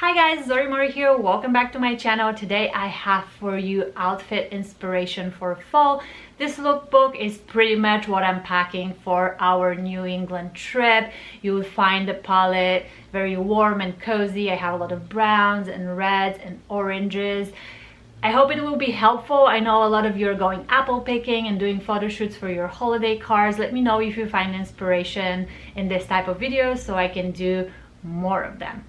Hi guys, Sezane Marva here. Welcome back to my channel. Today I have for you outfit inspiration for fall. This lookbook is pretty much what I'm packing for our New England trip. You will find the palette very warm and cozy. I have a lot of browns and reds and oranges. I hope it will be helpful. I know a lot of you are going apple picking and doing photo shoots for your holiday cards. Let me know if you find inspiration in this type of videos so I can do more of them.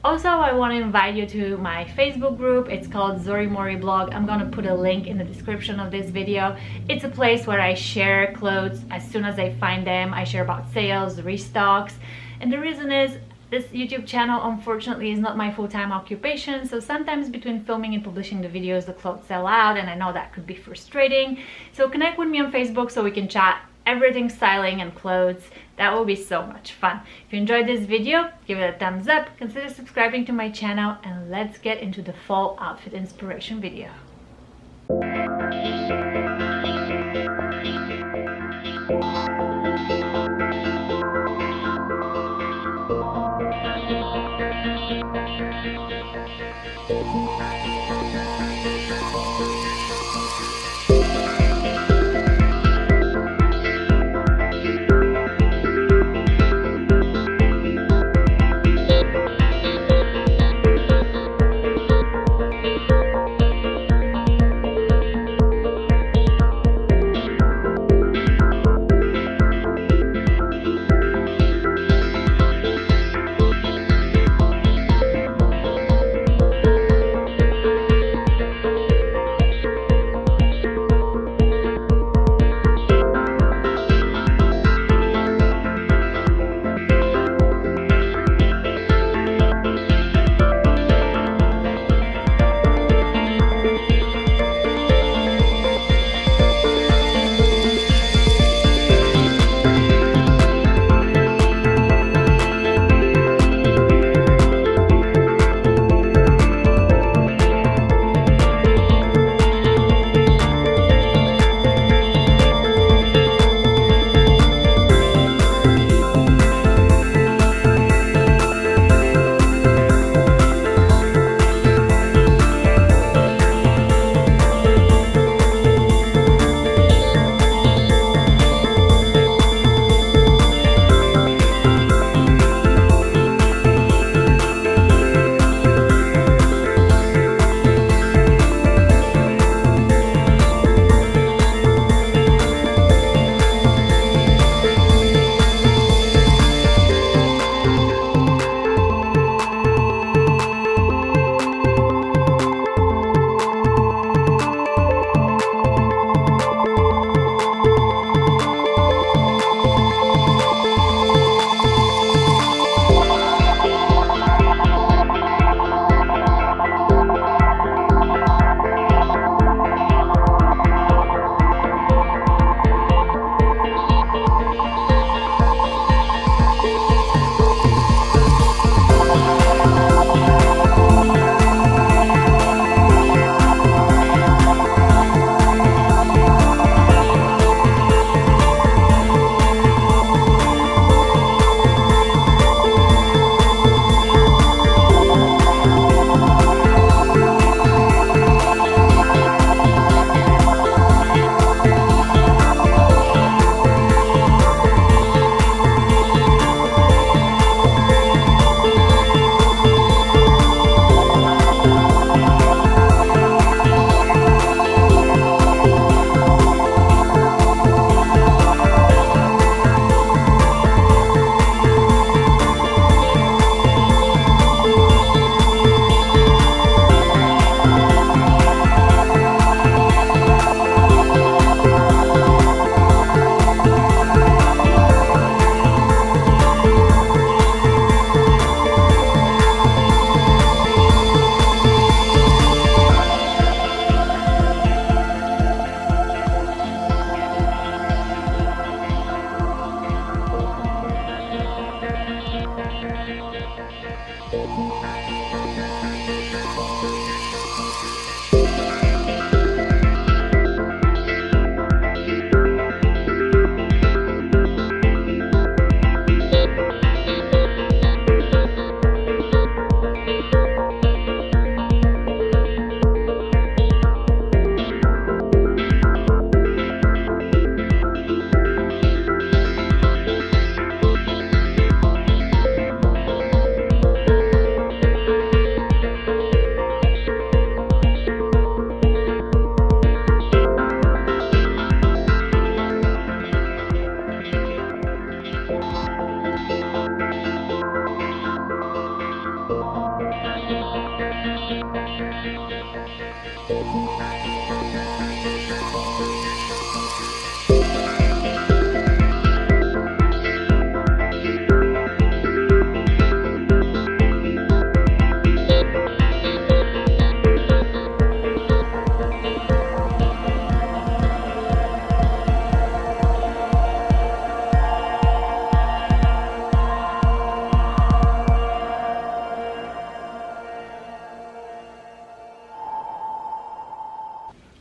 Also, I want to invite you to my Facebook group. It's called Sezane Marva Blog. I'm gonna put a link in the description of this video. It's a place where I share clothes as soon as I find them. I share about sales, restocks, and the reason is this YouTube channel unfortunately is not my full-time occupation, so sometimes between filming and publishing the videos the clothes sell out, and I know that could be frustrating. So connect with me on Facebook so we can chat everything styling and clothes. That will be so much fun. If you enjoyed this video, give it a thumbs up, consider subscribing to my channel, and let's get into the fall outfit inspiration video.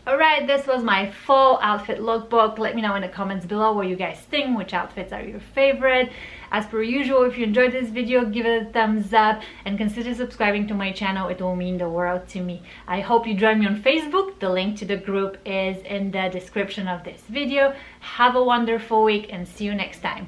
Alright, this was my fall outfit lookbook. Let me know in the comments below what you guys think, which outfits are your favorite. As per usual, if you enjoyed this video, give it a thumbs up and consider subscribing to my channel. It will mean the world to me. I hope you join me on Facebook. The link to the group is in the description of this video. Have a wonderful week and see you next time.